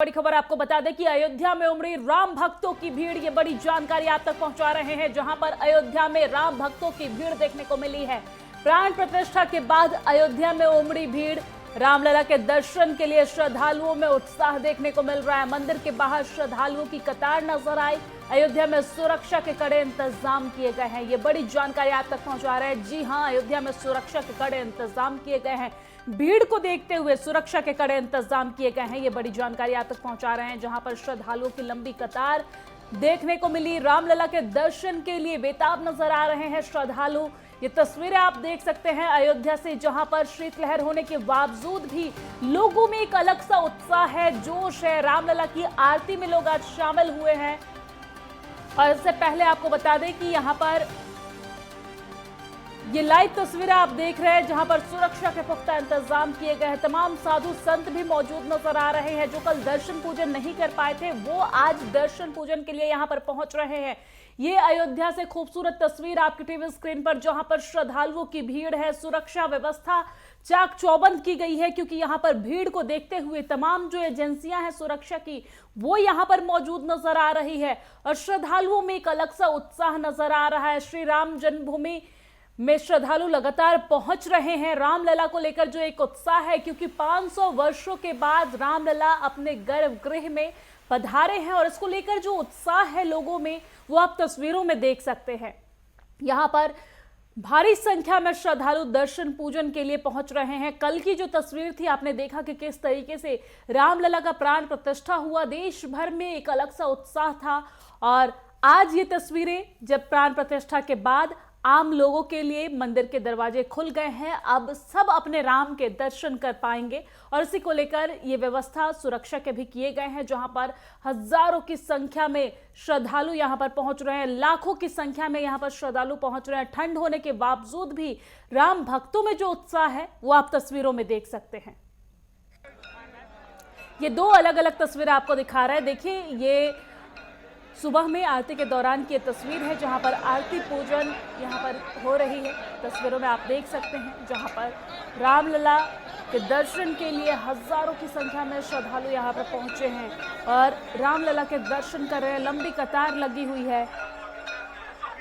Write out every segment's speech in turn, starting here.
बड़ी खबर आपको बता दें कि अयोध्या में उमड़ी राम भक्तों की भीड़। ये बड़ी जानकारी आप तक पहुंचा रहे हैं, जहां पर अयोध्या में राम भक्तों की भीड़ देखने को मिली है। प्राण प्रतिष्ठा के बाद अयोध्या में उमड़ी भीड़। रामलला के दर्शन के लिए श्रद्धालुओं में उत्साह देखने को मिल रहा है। मंदिर के बाहर श्रद्धालुओं की कतार नजर आई। अयोध्या में सुरक्षा के कड़े इंतजाम किए गए हैं। ये बड़ी जानकारी आप तक पहुंचा रहे हैं। जी हां, अयोध्या में सुरक्षा के कड़े इंतजाम किए गए हैं। भीड़ को देखते हुए सुरक्षा के कड़े इंतजाम किए गए हैं। ये बड़ी जानकारी आप तक पहुंचा रहे हैं, जहां पर श्रद्धालुओं की लंबी कतार देखने को मिली। रामलला के दर्शन के लिए बेताब नजर आ रहे हैं श्रद्धालु। ये तस्वीरें आप देख सकते हैं अयोध्या से, जहां पर शीतलहर होने के बावजूद भी लोगों में एक अलग सा उत्साह है, जोश है। रामलला की आरती में लोग आज शामिल हुए हैं। और इससे पहले आपको बता दें कि यहाँ पर ये लाइव तस्वीरें आप देख रहे हैं, जहां पर सुरक्षा के पुख्ता इंतजाम किए गए हैं। तमाम साधु संत भी मौजूद नजर आ रहे हैं। जो कल दर्शन पूजन नहीं कर पाए थे, वो आज दर्शन पूजन के लिए यहां पर पहुंच रहे हैं। ये अयोध्या से खूबसूरत तस्वीर आपकी टीवी स्क्रीन पर, जहां पर श्रद्धालुओं की भीड़ है। सुरक्षा व्यवस्था चाक चौबंद की गई है, क्योंकि यहां पर भीड़ को देखते हुए तमाम जो एजेंसियां हैं सुरक्षा की, वो यहां पर मौजूद नजर आ रही है। और श्रद्धालुओं में एक अलग सा उत्साह नजर आ रहा है। श्री राम जन्मभूमि में श्रद्धालु लगातार पहुंच रहे हैं। रामलला को लेकर जो एक उत्साह है, क्योंकि 500 वर्षों के बाद रामलला अपने गर्भगृह में पधारे हैं, और इसको लेकर जो उत्साह है लोगों में, वो आप तस्वीरों में देख सकते हैं। यहां पर भारी संख्या में श्रद्धालु दर्शन पूजन के लिए पहुंच रहे हैं। कल की जो तस्वीर थी, आपने देखा कि किस तरीके से रामलला का प्राण प्रतिष्ठा हुआ। देश भर में एक अलग सा उत्साह था। और आज ये तस्वीरें, जब प्राण प्रतिष्ठा के बाद आम लोगों के लिए मंदिर के दरवाजे खुल गए हैं, अब सब अपने राम के दर्शन कर पाएंगे। और इसी को लेकर ये व्यवस्था सुरक्षा के भी किए गए हैं, जहां पर हजारों की संख्या में श्रद्धालु यहां पर पहुंच रहे हैं। लाखों की संख्या में यहां पर श्रद्धालु पहुंच रहे हैं। ठंड होने के बावजूद भी राम भक्तों में जो उत्साह है, वो आप तस्वीरों में देख सकते हैं। ये दो अलग अलग तस्वीरें आपको दिखा रहा है। देखिए, ये सुबह में आरती के दौरान की तस्वीर है, जहां पर आरती पूजन यहां पर हो रही है। तस्वीरों में आप देख सकते हैं, जहां पर रामलला के दर्शन के लिए हजारों की संख्या में श्रद्धालु यहां पर पहुंचे हैं और रामलला के दर्शन कर रहे हैं। लंबी कतार लगी हुई है।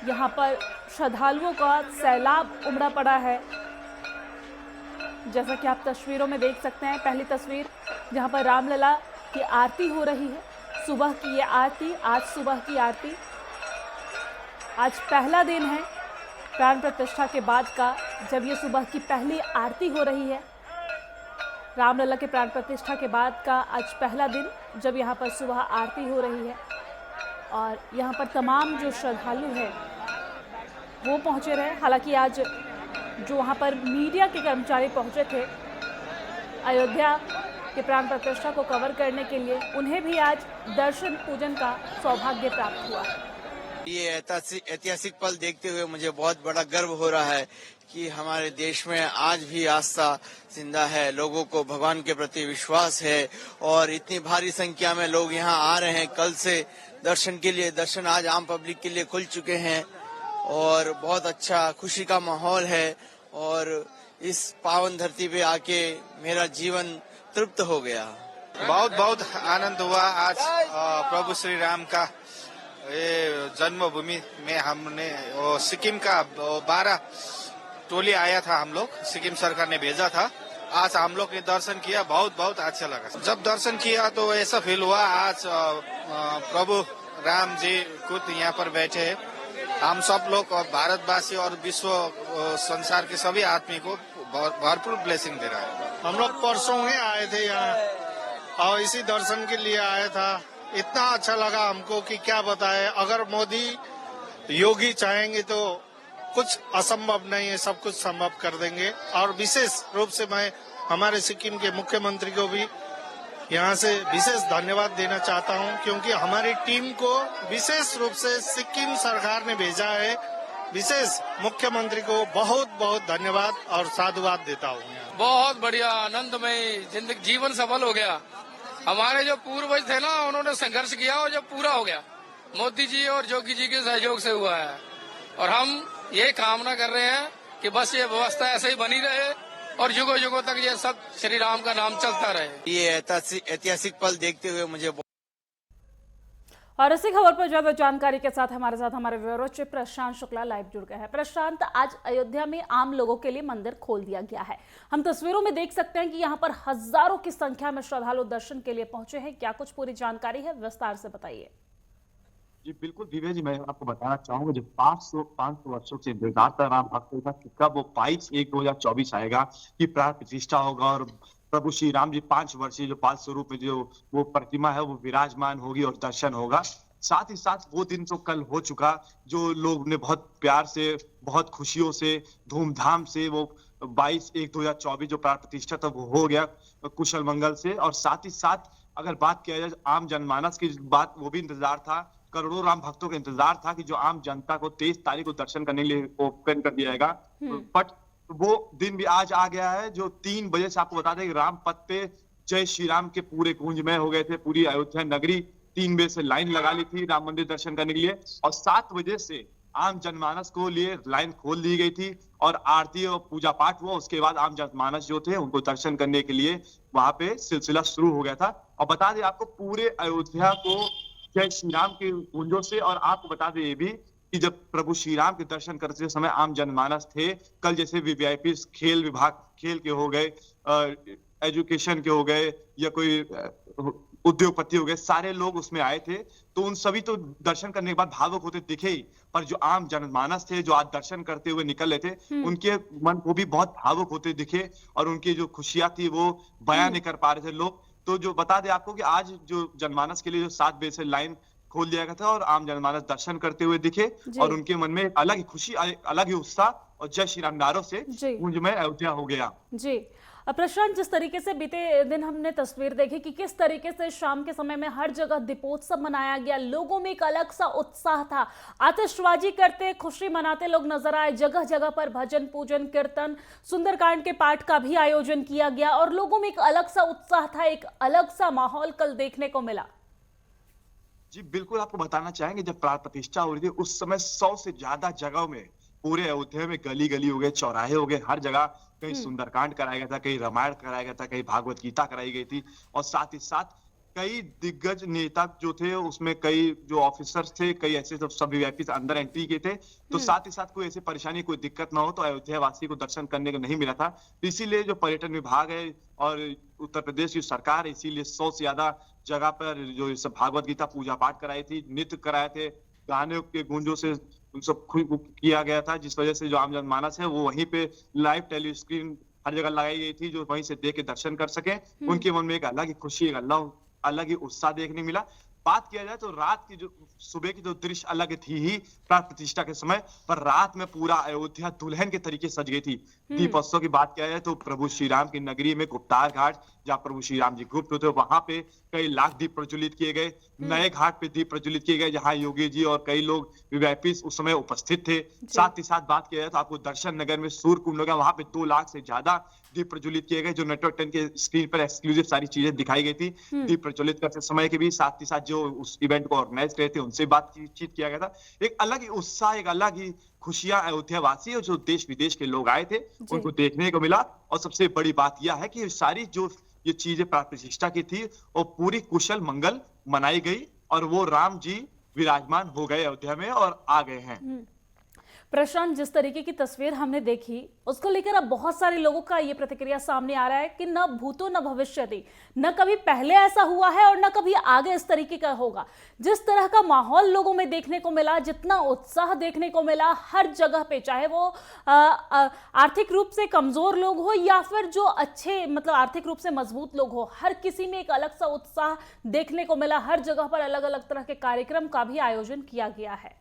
यहां पर श्रद्धालुओं का सैलाब उमड़ा पड़ा है, जैसा कि आप तस्वीरों में देख सकते हैं। पहली तस्वीर, जहां पर रामलला की आरती हो रही है। सुबह की ये आरती, आज सुबह की आरती। आज पहला दिन है प्राण प्रतिष्ठा के बाद का, जब ये सुबह की पहली आरती हो रही है। रामलला के प्राण प्रतिष्ठा के बाद का आज पहला दिन, जब यहाँ पर सुबह आरती हो रही है। और यहाँ पर तमाम जो श्रद्धालु हैं वो पहुँचे रहे। हालांकि आज जो वहाँ पर मीडिया के कर्मचारी पहुँचे थे अयोध्या के प्राण प्रतिष्ठा को कवर करने के लिए, उन्हें भी आज दर्शन पूजन का सौभाग्य प्राप्त हुआ। ये ऐतिहासिक पल देखते हुए मुझे बहुत बड़ा गर्व हो रहा है कि हमारे देश में आज भी आस्था जिंदा है, लोगों को भगवान के प्रति विश्वास है और इतनी भारी संख्या में लोग यहाँ आ रहे हैं। कल से दर्शन के लिए, दर्शन आज आम पब्लिक के लिए खुल चुके हैं और बहुत अच्छा खुशी का माहौल है। और इस पावन धरती पे आके मेरा जीवन तृप्त हो गया। बहुत बहुत आनंद हुआ आज प्रभु श्री राम का ये जन्मभूमि में। हमने सिक्किम का 12 टोली आया था, हम लोग सिक्किम सरकार ने भेजा था। आज हम लोग ने दर्शन किया, बहुत बहुत अच्छा लगा। जब दर्शन किया तो ऐसा फील हुआ आज प्रभु राम जी खुद यहाँ पर बैठे हैं। हम सब लोग और भारतवासी और विश्व संसार के सभी आदमी को भरपूर ब्लेसिंग दे रहा है। हम लोग परसों ही आए थे यहाँ और इसी दर्शन के लिए आया था। इतना अच्छा लगा हमको कि क्या बताएं। अगर मोदी योगी चाहेंगे तो कुछ असंभव नहीं है, सब कुछ संभव कर देंगे। और विशेष रूप से मैं हमारे सिक्किम के मुख्यमंत्री को भी यहाँ से विशेष धन्यवाद देना चाहता हूँ, क्योंकि हमारी टीम को विशेष रूप से सिक्किम सरकार ने भेजा है। विशेष मुख्यमंत्री को बहुत बहुत धन्यवाद और साधुवाद देता हूँ। बहुत बढ़िया, आनंदमय जिंदगी, जीवन सफल हो गया। हमारे जो पूर्वज थे ना, उन्होंने संघर्ष किया और जब पूरा हो गया, मोदी जी और योगी जी के सहयोग से हुआ है। और हम ये कामना कर रहे हैं कि बस ये व्यवस्था ऐसे ही बनी रहे और युगों युगों तक ये सब श्री राम का नाम चलता रहे। ये ऐतिहासिक पल देखते हुए मुझे और इसी खबर पर ज्यादा जानकारी के साथ हमारे ब्यूरो चीफ प्रशांत शुक्ला लाइव जुड़ गए हैं। प्रशांत, आज अयोध्या में आम लोगों के लिए मंदिर खोल दिया गया है। हम तस्वीरों में देख सकते हैं कि यहाँ पर हजारों की संख्या में श्रद्धालु दर्शन के लिए पहुंचे हैं। क्या कुछ पूरी जानकारी है, विस्तार से बताइए। जी बिल्कुल दिव्या जी, मैं आपको बताना चाहूंगा जो 500 वर्षों से इंतजार था राम भक्तों का कि कब वो 22/1/2024 आएगा कि प्राण प्रतिष्ठा होगा और प्रभु श्री राम जी 5 वर्षीय जो 5 स्वरूप में जो वो प्रतिमा है वो विराजमान होगी और दर्शन होगा। साथ ही साथ वो दिन तो कल हो चुका जो लोग ने बहुत प्यार से, बहुत खुशियों से, धूमधाम से वो 22/1/2024 जो प्राण प्रतिष्ठा था वो हो गया कुशल मंगल से। और साथ ही साथ अगर बात किया जाए आम जनमानस की बात, वो भी इंतजार था, करोड़ों राम भक्तों का इंतजार था कि जो आम जनता को 23 तारीख को दर्शन करने के लिए ओपन कर दिया जाएगा। बट वो दिन भी आज आ गया है जो 3 बजे से, आपको बता दें कि राम पथ पे जय श्री राम के पूरे गूंजमय हो गए थे। पूरी अयोध्या नगरी 3 बजे से लाइन लगा ली थी राम मंदिर दर्शन करने के लिए और 7 बजे से आम जनमानस को लिए लाइन खोल दी गई थी और आरती और पूजा पाठ हुआ। उसके बाद आम जनमानस जो थे उनको दर्शन करने के लिए वहां पे सिलसिला शुरू हो गया था। और बता दें आपको पूरे अयोध्या को जय श्री राम के गूंजों से, और आपको बता दें ये भी कि जब प्रभु श्री राम के दर्शन करते समय आम जनमानस थे, कल जैसे वीवीआईपी खेल विभाग, खेल के हो गए, एजुकेशन के हो गए या कोई उद्योगपति हो गए, सारे लोग उसमें आए थे, तो उन सभी तो दर्शन करने के बाद भावुक होते दिखे ही, पर जो आम जनमानस थे जो आज दर्शन करते हुए निकल रहे थे उनके मन को भी बहुत भावुक होते दिखे और उनकी जो खुशियां थी वो बयां नहीं कर पा रहे थे लोग। तो जो बता दें आपको कि आज जो जनमानस के लिए जो 7 बजे से लाइन खोल दिया गया था और आम जनमानस दर्शन करते हुए दिखे और उनके मन में अलग ही खुशी, अलग ही उत्साह और जय श्री राम नारों से गूंजमय अयोध्या हो गया। जी प्रशांत, जिस तरीके से बीते दिन हमने तस्वीर देखी कि किस तरीके से शाम के समय में हर जगह दीपोत्सव मनाया गया, लोगों में एक अलग सा उत्साह था, आतिशबाजी करते, खुशी मनाते लोग नजर आए। जगह जगह पर भजन, पूजन, कीर्तन, सुंदरकांड के पाठ का भी आयोजन किया गया और लोगों में एक अलग सा उत्साह था, एक अलग सा माहौल कल देखने को मिला। जी बिल्कुल, आपको बताना चाहेंगे जब प्राण प्रतिष्ठा हो रही थी उस समय 100 से ज्यादा जगहों में पूरे अयोध्या में गली गली हो गए, चौराहे हो गए, हर जगह कहीं सुंदरकांड कराया गया था, कहीं रामायण कराया गया था, कहीं भागवत गीता कराई गई थी और साथ ही साथ कई दिग्गज नेता जो थे उसमें कई जो ऑफिसर्स थे, कई ऐसे सब वीआईपी अंदर एंट्री किए थे। तो साथ ही साथ कोई ऐसी परेशानी, कोई दिक्कत ना हो तो अयोध्या वासी को दर्शन करने को नहीं मिला था। इसीलिए जो पर्यटन विभाग है और उत्तर प्रदेश की सरकार है, इसीलिए 100 से ज्यादा जगह पर जो सब भागवत गीता पूजा पाठ कराई थी, नृत्य कराए थे, गाने के गूंजों से सब किया गया था, जिस वजह से जो आम जनमानस है वो वहीं पे लाइव टेलीस्क्रीन हर जगह लगाई गई थी जो वहीं से देख के दर्शन कर सके। उनके मन में एक अलग ही खुशी, एक अलग ही उत्साह देखने मिला। बात किया जाए तो रात की जो सुबह की जो दृश्य अलग थी ही प्राण प्रतिष्ठा के समय, पर रात में पूरा अयोध्या दुल्हन के तरीके सज गई थी। दीपोत्सव की बात किया जाए तो प्रभु श्री राम की नगरी में गुप्तार घाट, जहाँ प्रभु श्री राम जी गुप्त होते, वहां पे कई लाख दीप प्रज्वलित किए गए। नए घाट पे दीप प्रज्वलित किए गए जहाँ योगी जी और कई लोग वीआईपी उस समय उपस्थित थे। साथ ही साथ बात किया जाए तो आपको दर्शन नगर में सूर्य कुंड होगा, वहां पे 2 लाख से ज्यादा दीप प्रज्वलित किए गए, जो नेटवर्क 10 के स्क्रीन पर एक्सक्लूसिव सारी चीजें दिखाई गई थी दीप प्रज्वलित करते समय के भी। साथ ही साथ जो उस इवेंट को ऑर्गेनाइज करे थे उनसे बातचीत किया गया था। एक अलग ही उत्साह, एक अलग ही खुशियां अयोध्या वासी और जो देश विदेश के लोग आए थे उनको देखने को मिला। और सबसे बड़ी बात यह है कि सारी जो ये चीजें प्राण प्रतिष्ठा की थी वो पूरी कुशल मंगल मनाई गई और वो राम जी विराजमान हो गए अयोध्या में और आ गए हैं। प्रशांत, जिस तरीके की तस्वीर हमने देखी उसको लेकर अब बहुत सारे लोगों का ये प्रतिक्रिया सामने आ रहा है कि न भूतो न भविष्यति, न कभी पहले ऐसा हुआ है और न कभी आगे इस तरीके का होगा। जिस तरह का माहौल लोगों में देखने को मिला, जितना उत्साह देखने को मिला हर जगह पे, चाहे वो आर्थिक रूप से कमजोर लोग हो या फिर जो अच्छे मतलब आर्थिक रूप से मजबूत लोग हो, हर किसी में एक अलग सा उत्साह देखने को मिला। हर जगह पर अलग अलग तरह के कार्यक्रम का भी आयोजन किया गया है।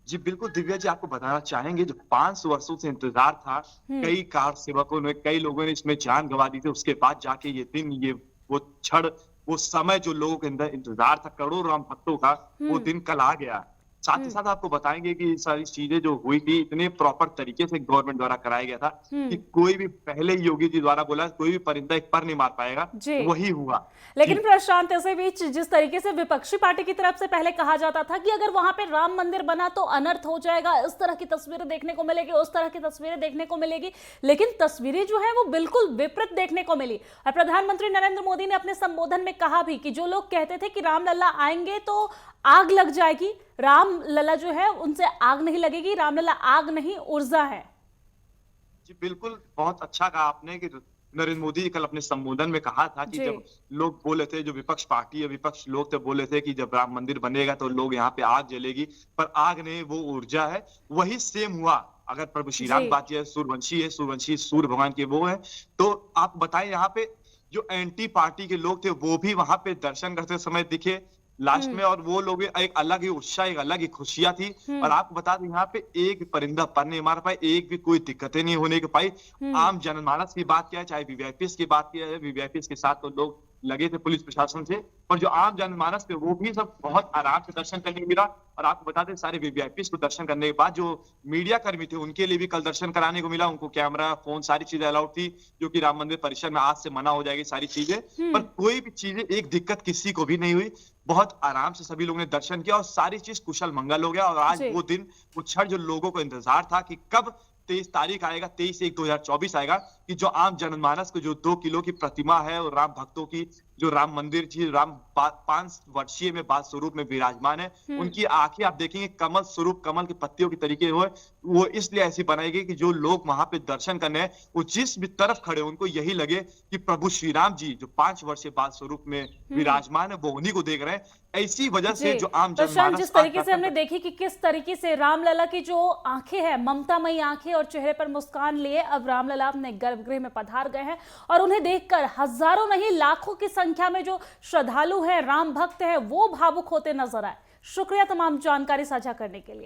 जी बिल्कुल दिव्या जी, आपको बताना चाहेंगे जो 500 वर्षों से इंतजार था, कई कार सेवकों ने, कई लोगों ने इसमें जान गंवा दी थी, उसके बाद जाके ये दिन, ये वो क्षण, वो समय जो लोगों के अंदर इंतजार था करोड़ों राम भक्तों का, वो दिन कल आ गया। साथ ही साथ आपको बताएंगे कि ये सारी चीजें जो हुई थी इतने प्रॉपर तरीके से गवर्नमेंट द्वारा कराया गया था कि कोई भी पहले ही योगी जी द्वारा बोला कोई भी परिंदा एक पर नहीं मार पाएगा, जी। वही हुआ। लेकिन जी। प्रशांत, इसी बीच जिस तरीके से विपक्षी पार्टी की तरफ से पहले कहा जाता था कि अगर वहां पे राम मंदिर बना तो अनर्थ हो जाएगा, इस तरह की तस्वीरें देखने को मिलेगी, उस तरह की तस्वीरें देखने को मिलेगी, लेकिन तस्वीरें जो है वो बिल्कुल विपरीत देखने को मिली। और प्रधानमंत्री नरेंद्र मोदी ने अपने संबोधन में कहा भी कि जो लोग कहते थे कि रामलला आएंगे तो आग लग जाएगी, रामलला जो है उनसे आग नहीं लगेगी, रामलला आग नहीं ऊर्जा है। जी बिल्कुल, बहुत अच्छा कहा आपने कि नरेंद्र मोदी जी कल अपने संबोधन में कहा था कि जी। जब लोग बोले थे, जो विपक्ष पार्टी है, विपक्ष लोग थे, बोले थे कि जब राम मंदिर बनेगा तो लोग यहाँ पे आग जलेगी, पर आग नहीं, वो ऊर्जा है। वही सेम हुआ। अगर प्रभु श्री राम जी। की बात है, सूर्यवंशी सूर्य भगवान के वो है, तो आप बताएं यहाँ पे जो एंटी पार्टी के लोग थे वो भी वहां पे दर्शन करते समय दिखे लास्ट में, और वो लोग एक अलग ही उत्साह, एक अलग ही खुशियां थी। और आपको बता दें यहाँ पे एक परिंदा पर नहीं मार पाए, एक भी कोई दिक्कतें नहीं होने की पाई। आम जनमानस की बात किया है, चाहे वीवीआईपी की बात किया है, वीवीआईपी के साथ तो लोग लगे थे पुलिस प्रशासन से, पर जो आम जनमानस थे वो भी सब बहुत आराम से दर्शन करने को मिला। और आपको बता दें सारे वीवीआईपी को दर्शन करने के बाद जो मीडिया कर्मी थे उनके लिए भी कल दर्शन कराने को मिला, उनको कैमरा, फोन, सारी चीजें अलाउड थी, जो कि राम मंदिर परिसर में आज से मना हो जाएगी सारी चीजें। पर कोई भी चीजें, एक दिक्कत किसी को भी नहीं हुई, बहुत आराम से सभी लोगों ने दर्शन किया और सारी चीज कुशल मंगल हो गया। और आज जी। वो दिन, वो क्षण जो लोगों को इंतजार था कि कब 23 तारीख आएगा, 23/1/2024 आएगा, कि जो आम जनमानस को जो 2 किलो की प्रतिमा है और राम भक्तों की जो राम मंदिर जी, राम 5 वर्षीय में बाल स्वरूप में विराजमान है, उनकी आंखें आप देखेंगे कमल स्वरूप, कमल की पत्तियों की तरीके हो, वो इसलिए ऐसी बनाई गई कि जो लोग वहां पे दर्शन करने हैं वो जिस भी तरफ खड़े हो उनको यही लगे कि प्रभु श्री राम जी जो 5 वर्षीय बाल स्वरूप में विराजमान है वो उन्हीं को देख रहे हैं। ऐसी वजह से जी। जो आम प्रशांत, जनमानस जिस तरीके से हमने देखी कि किस तरीके से रामलला की जो आंखें हैं, ममतामयी आंखें और चेहरे पर मुस्कान लिए अब रामलला अपने गर्भगृह में पधार गए हैं, और उन्हें देखकर हजारों नहीं लाखों की संख्या में जो श्रद्धालु हैं, राम भक्त हैं, वो भावुक होते नजर आए। शुक्रिया तमाम जानकारी साझा करने के लिए।